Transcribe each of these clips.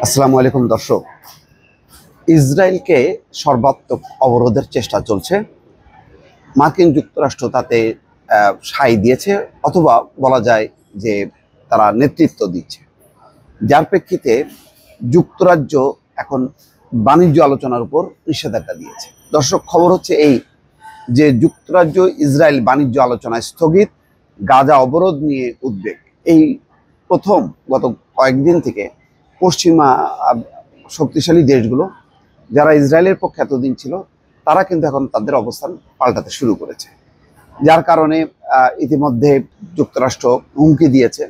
আসসালামু আলাইকুম দর্শক। ইসরায়েলকে সর্বাত্মক অবরোধের চেষ্টা চলছে। মার্কিন যুক্তরাষ্ট্র তাতে সায় দিয়েছে, অথবা বলা যায় যে তারা নেতৃত্ব দিচ্ছে, যার প্রেক্ষিতে যুক্তরাজ্য এখন বাণিজ্য আলোচনার উপর নিষেধাজ্ঞা দিয়েছে। দর্শক, খবর হচ্ছে এই যে যুক্তরাজ্য ইসরায়েল বাণিজ্য আলোচনায় স্থগিত, গাজা অবরোধ নিয়ে উদ্বেগ। এই প্রথম গত কয়েকদিন থেকে পশ্চিমা শক্তিশালী দেশগুলো, যারা ইসরায়েলের পক্ষে এতদিন ছিল, তারা কিন্তু এখন তাদের অবস্থান পাল্টাতে শুরু করেছে। যার কারণে ইতিমধ্যে যুক্তরাষ্ট্র হুমকি দিয়েছে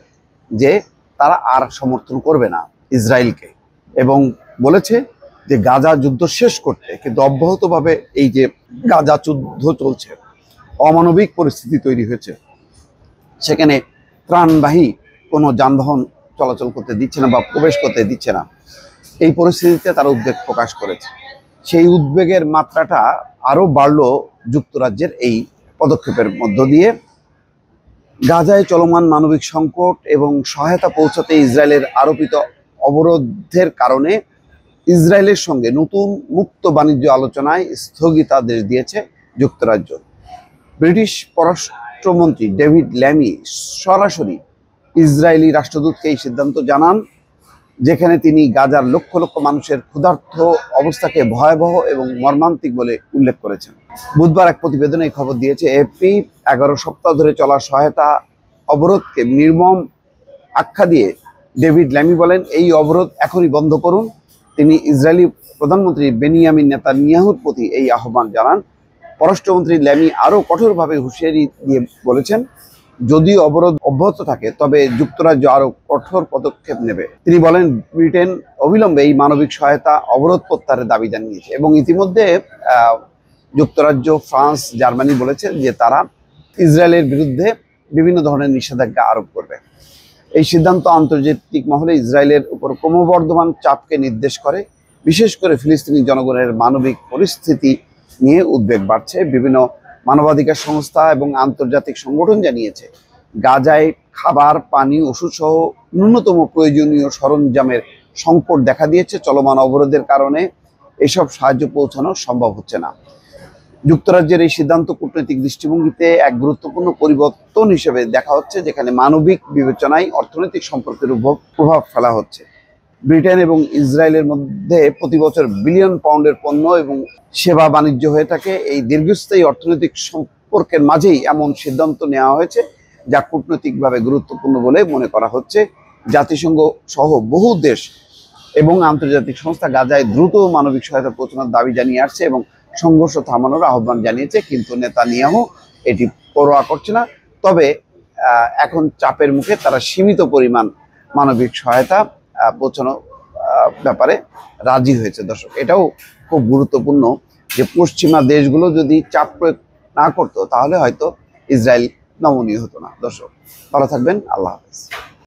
যে তারা আর সমর্থন করবে না ইসরায়েলকে, এবং বলেছে যে গাজা যুদ্ধ শেষ করতে, কিন্তু অব্যাহতভাবে এই যে গাজা যুদ্ধ চলছে, অমানবিক পরিস্থিতি তৈরি হয়েছে, সেখানে ত্রাণবাহী কোনো যানবাহন চলাচল করতে দিচ্ছে না বা প্রবেশ করতে দিচ্ছে না। এই পরিস্থিতিতে তারা উদ্বেগ প্রকাশ করেছে। সেই উদ্বেগের মাত্রাটা আরও বাড়লো যুক্তরাজ্যের এই পদক্ষেপের মধ্য দিয়ে। গাজায় চলমান মানবিক সংকট এবং সহায়তা পৌঁছাতে ইসরায়েলের আরোপিত অবরোধের কারণে ইসরায়েলের সঙ্গে নতুন মুক্ত বাণিজ্য আলোচনায় স্থগিতাদেশ দিয়েছে যুক্তরাজ্য। ব্রিটিশ পররাষ্ট্রমন্ত্রী ডেভিড ল্যামি সরাসরি ইসরায়েলি রাষ্ট্রদূতকে এই সিদ্ধান্ত জানান, যেখানে তিনি গাজার লক্ষ লক্ষ মানুষের ক্ষুধার্ত অবস্থাকে ভয়াবহ এবং মর্মান্তিক বলে উল্লেখ করেছেন। বুধবার এক প্রতিবেদনে এই খবর দিয়েছে এএফপি। 11 সপ্তাহ ধরে চলা সহায়তা অবরোধকে নির্মম আখ্যা দিয়ে ডেভিড ল্যামি বলেন, এই অবরোধ এখনই বন্ধ করুন। তিনি ইসরায়েলি প্রধানমন্ত্রী বেনিয়ামিন নেতানিয়াহুর প্রতি এই আহ্বান জানান। পররাষ্ট্রমন্ত্রী ল্যামি আরও কঠোরভাবে হুঁশিয়ারি দিয়ে বলেছেন, যদি অবরোধ অব্যাহত থাকে তবে যুক্তরাজ্য আরও কঠোর পদক্ষেপ নেবে। তিনি বলেন, ব্রিটেন অবিলম্বে এই মানবিক সহায়তা অবরোধ প্রত্যাহারের দাবি জানিয়েছে, এবং ইতিমধ্যে যুক্তরাজ্য, ফ্রান্স, জার্মানি বলেছে যে তারা ইসরায়েলের বিরুদ্ধে বিভিন্ন ধরনের নিষেধাজ্ঞা আরোপ করবে। এই সিদ্ধান্ত আন্তর্জাতিক মহলে ইসরায়েলের উপর ক্রমবর্ধমান চাপকে নির্দেশ করে। বিশেষ করে ফিলিস্তিনি জনগণের মানবিক পরিস্থিতি নিয়ে উদ্বেগ বাড়ছে। বিভিন্ন মানবাধিকার সংস্থা এবং আন্তর্জাতিক সংগঠন জানিয়েছে, গাজায় খাবার, পানি, ওষুধ সহ ন্যূনতম প্রয়োজনীয় সরঞ্জামের সংকট দেখা দিয়েছে। চলমান অবরোধের কারণে এসব সাহায্য পৌঁছানো সম্ভব হচ্ছে না। যুক্তরাজ্যের এই সিদ্ধান্ত কূটনৈতিক দৃষ্টিভঙ্গিতে এক গুরুত্বপূর্ণ পরিবর্তন হিসেবে দেখা হচ্ছে, যেখানে মানবিক বিবেচনায় অর্থনৈতিক সম্পর্কের উপর প্রভাব ফেলা হচ্ছে। ব্রিটেন এবং ইসরায়েলের মধ্যে প্রতি বছর বিলিয়ন পাউন্ডের পণ্য এবং সেবা বাণিজ্য হয়ে থাকে। এই দীর্ঘস্থায়ী অর্থনৈতিক সম্পর্কের মাঝেই এমন সিদ্ধান্ত নেওয়া হয়েছে, যা কূটনৈতিকভাবে গুরুত্বপূর্ণ বলে মনে করা হচ্ছে। জাতিসংঘ সহ বহু দেশ এবং আন্তর্জাতিক সংস্থা গাজায় দ্রুত মানবিক সহায়তা পৌঁছানোর দাবি জানিয়ে আসছে এবং সংঘর্ষ থামানোর আহ্বান জানিয়েছে, কিন্তু নেতানিয়াহু এটি পরোয়া করছে না। তবে এখন চাপের মুখে তারা সীমিত পরিমাণ মানবিক সহায়তা পৌঁছানো ব্যাপারে রাজি হয়েছে। দর্শক, এটাও খুব গুরুত্বপূর্ণ যে পশ্চিমা দেশগুলো যদি চাপ প্রয়োগ না করতো, তাহলে হয়তো ইসরায়েল নমনীয় হতো না। দর্শক, ভালো থাকবেন। আল্লাহ হাফেজ।